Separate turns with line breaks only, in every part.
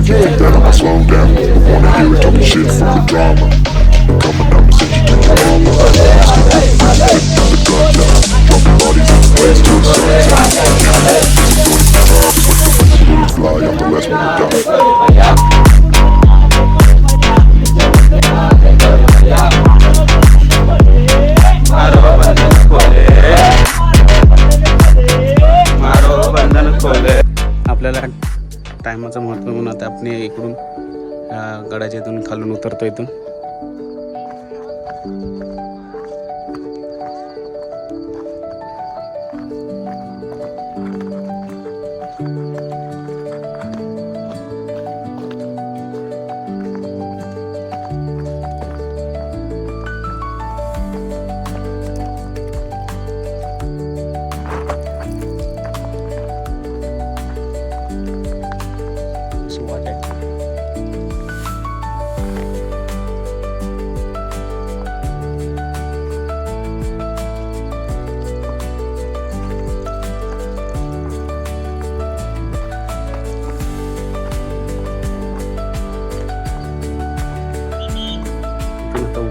if you think that I'ma slow down. I wanna hear you talking shit for the drama. Coming out and send you to your mama. Put the gun down, dropping bodies in the place till the sun's out. Bullets fly, I'm the last one to die.
आपल्याला टायमाचं महत्त्व म्हणून आता आपण इकडून गडाच्या इथून खालून उतरतो इथून.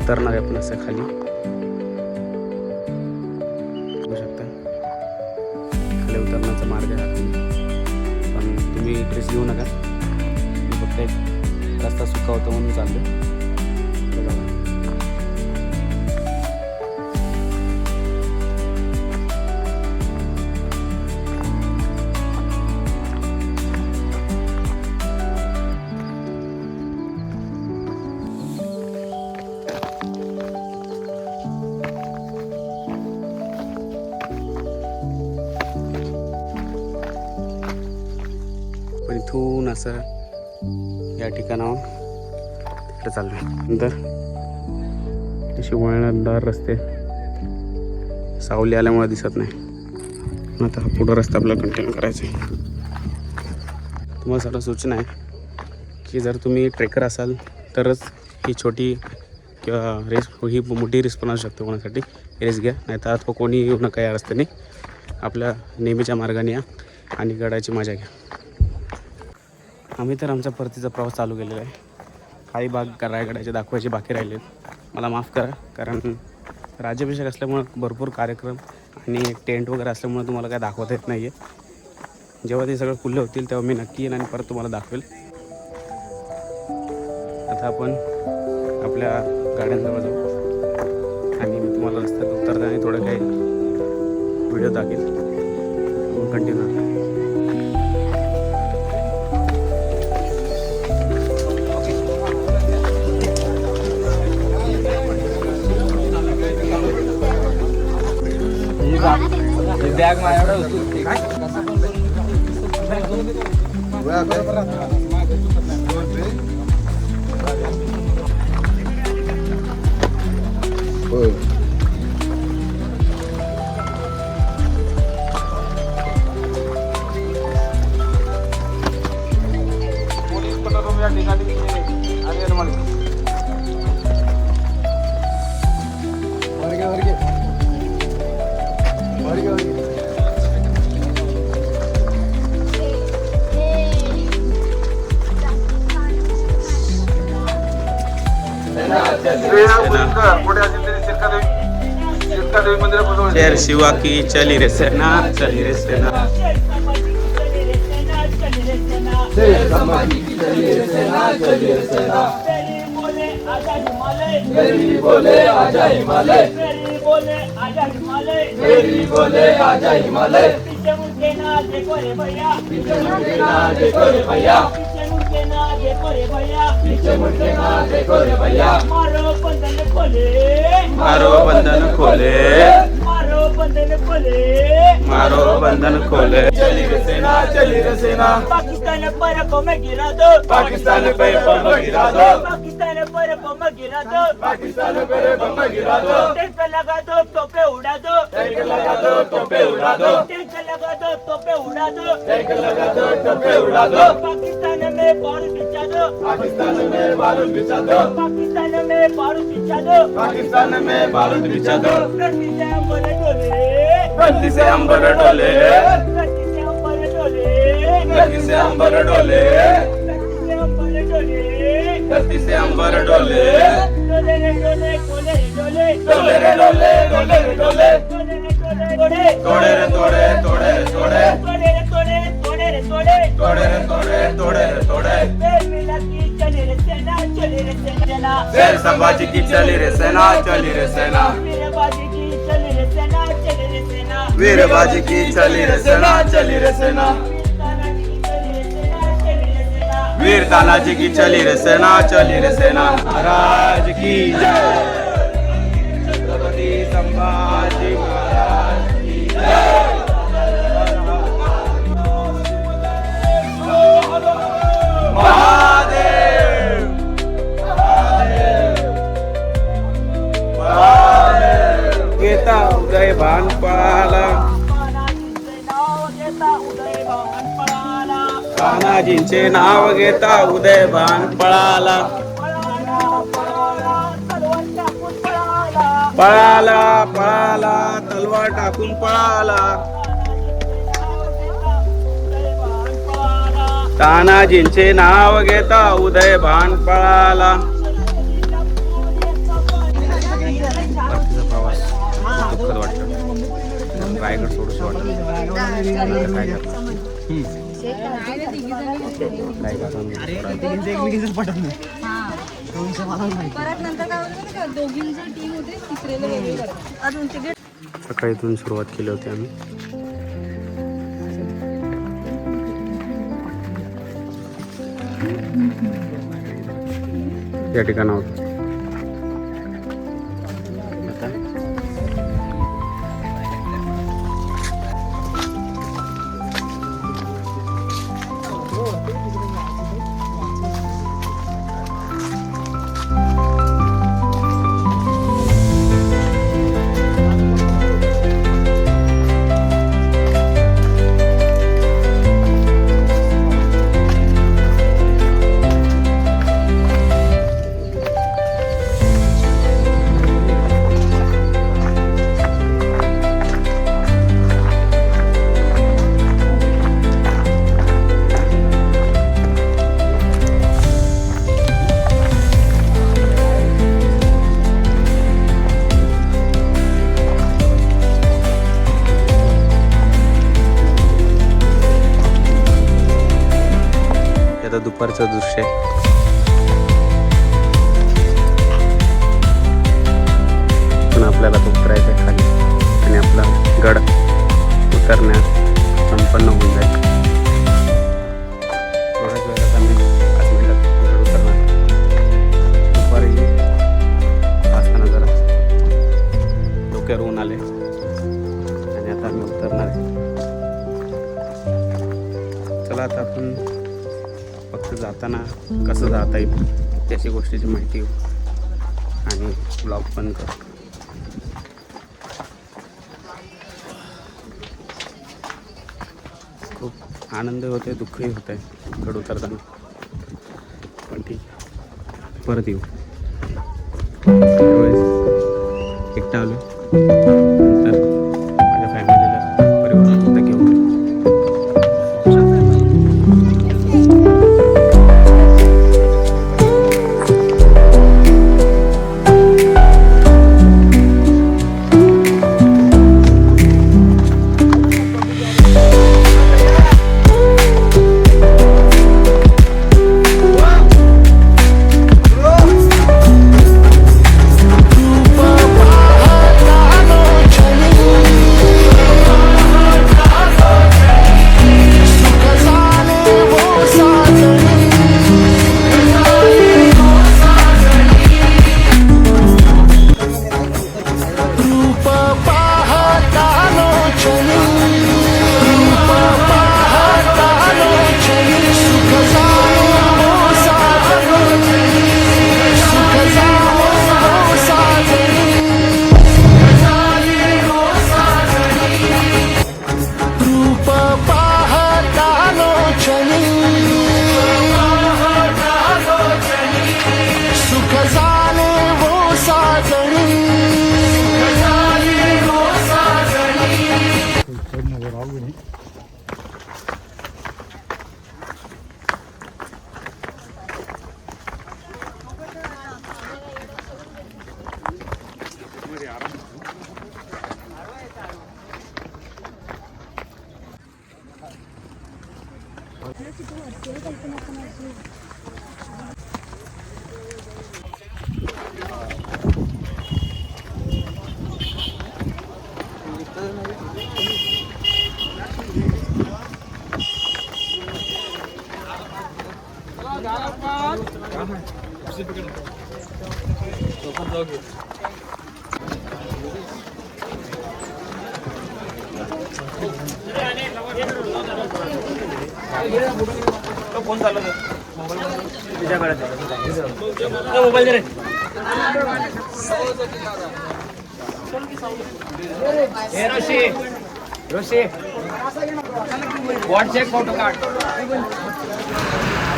उतरणार आहे आपण असं खाली बघू शकता. खाली उतरण्याचा मार्ग आहे पण तुम्ही रिस्क घेऊ नका. फक्त एक रस्ता सुका होता म्हणून चाललो. पण इथून असं या ठिकाणावर तिकडे चाललो. नंतर तशी वळणदार रस्ते सावली आल्यामुळे दिसत नाही. आता हा पुढं रस्ता आपल्याला कंटिन्यू करायचा आहे. तुम्हाला सर्व सूचना आहे की जर तुम्ही ट्रेकर असाल तरच ही छोटी किंवा रेस ही मोठी रेस पण असू शकते कोणासाठी. रेस घ्या, नाही तर अथवा कोणी येऊ नका या रस्त्याने. आपल्या नेहमीच्या मार्गाने या आणि गडाची मजा घ्या. आम्ही तर आमच्या परतीचा प्रवास चालू केलेला आहे. काही भाग रायगडाचे दाखवायचे बाकी राहिले. मला माफ करा, कारण राज्याभिषेक असल्यामुळं भरपूर कार्यक्रम आणि टेंट वगैरे असल्यामुळं तुम्हाला काय दाखवता येत नाही आहे. जेव्हा ते सगळं खुल्ले होतील तेव्हा मी नक्की येईन आणि परत तुम्हाला दाखवेल. आता आपण आपल्या गाड्यांजवळ जाऊ आणि मी तुम्हाला रस्त्यात उतरताना थोडं काही व्हिडिओ दाखवेल. कंटिन्यू.
बॅग माझ्याकडे पोलीस पण या ठिकाणी आले मला
शेर शिवा की चली रे सेना, चली रे सेना.
मेरी बोले आजा हिमालय, मेरी बोले आजा हिमालय, मेरी बोले आजा हिमालय. पीछे मुड़के ना देखो रे भैया, पीछे मुड़के ना देखो रे भैया, पीछे मुड़के ना देखो रे भैया, पीछे मुड़के ना देखो रे भैया. मारो बंधन खोले,
मारो बंधन खोले,
मारो बंधन खोले,
मारो बंधन खोले.
चली रे सेना, चली रे सेना. पाकिस्तान पर बम गिरा दो, पाकिस्तान पर बम गिरा दो, पाकिस्तान पर बम गिरा दो, पाकिस्तान पर बम गिरा दो. टैंक लगा दो, तोपे उड़ा दो, टैंक लगा दो, तोपे उड़ा दो, टैंक लगा दो, तोपे उड़ा दो, टैंक लगा दो, तोपे उड़ा दो. पाकिस्तान में बारूद बिछा दो, पाकिस्तान में बारूद बिछा दो, पाकिस्तान में बारूद बिछा दो, पाकिस्तान में बारूद बिछा दो. रस्सी से अंबर डोले, रस्सी से अंबर डोले, रस्सी से अंबर डोले, रस्सी से अंबर डोले, रस्सी से
धरती से अंबर डोले,
डोले रे डोले डोले डोले
डोले रे डोले, डोले रे डोले,
डोले
तोड़े रे तोड़े, तोड़े रे तोड़े,
रे तोड़े तोड़े रे तोड़े
तोड़े रे तोड़े, तोड़े रे तोड़े।
बेल मिला की चली रे सेना चली रे सेना
शेर संभाजी की चली रे सेना, चली रे सेना,
वीरबाजी की चली रे सेना चली रे सेना
वीरबाजी की चली रे सेना, चली रे सेना, वीर तानाजी की चली रे सेना, चली रे सेना। महाराज की जय, छत्रपती संभाजी महाराज की जय। महादेव, महादेव, घेता उदय भान पळाला, तानाजींचे नाव घेता उदय भान पळाला, पळाला पळाला तलवार टाकून पळाला, तानाजींचे नाव घेता उदय भान पळाला। प्रवास दुःखद वाटतं, रायगड सोडूशी वाटतं, काय करणार? सकाळी इथून सुरुवात केली होती आम्ही. या ठिकाणावर दुपारचं दृश्य आहे. पण आपल्याला तो उतरायचं आहे खाली आणि आपला गड उतरण्यास संपन्न होऊन जाईल. थोड्याच वेळात आम्ही 5 मिनिटात गड उतरणार. दुपारी असताना जरा डोक्यावर ऊन आले आणि आता आम्ही उतरणार आहे. चला आता आपण फक्त जाताना कसं जाता येईल त्याची गोष्टीची माहिती घेऊ आणि ब्लॉग पण करू. खूप आनंद होते, दुःखही होत आहे गड उतरताना, पण ठीक परत येऊ. एकटा आलो तर माझ्या फॅमिलीला परिवाराला घेऊन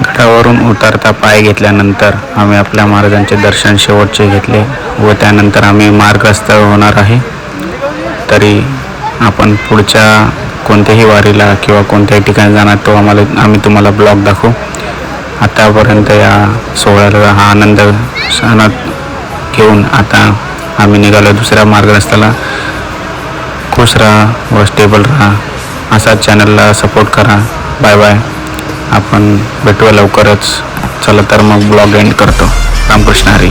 गडावरून उतरता पाय घेतल्यानंतर आम्ही आपल्या महाराजांचे दर्शन शेवटचे घेतले व त्यानंतर आम्ही मार्गस्थ होणार आहे. तरी आपण पुढच्या कोणत्याही वारीला किंवा कोणत्याही ठिकाणी जाणार तो आम्ही तुम्हाला ब्लॉग दाखवू. आतापर्यंत या सोहळ्याला हा आनंद सणात घेऊन आता आम्ही निघालो दुसऱ्या मार्गरस्त्याला. खुश राहा व स्टेबल राहा. असाच चॅनलला सपोर्ट करा. Bye bye. आपण भेटूया लवकरच. चला तर मग ब्लॉग एंड करतो. रामकृष्ण हरी.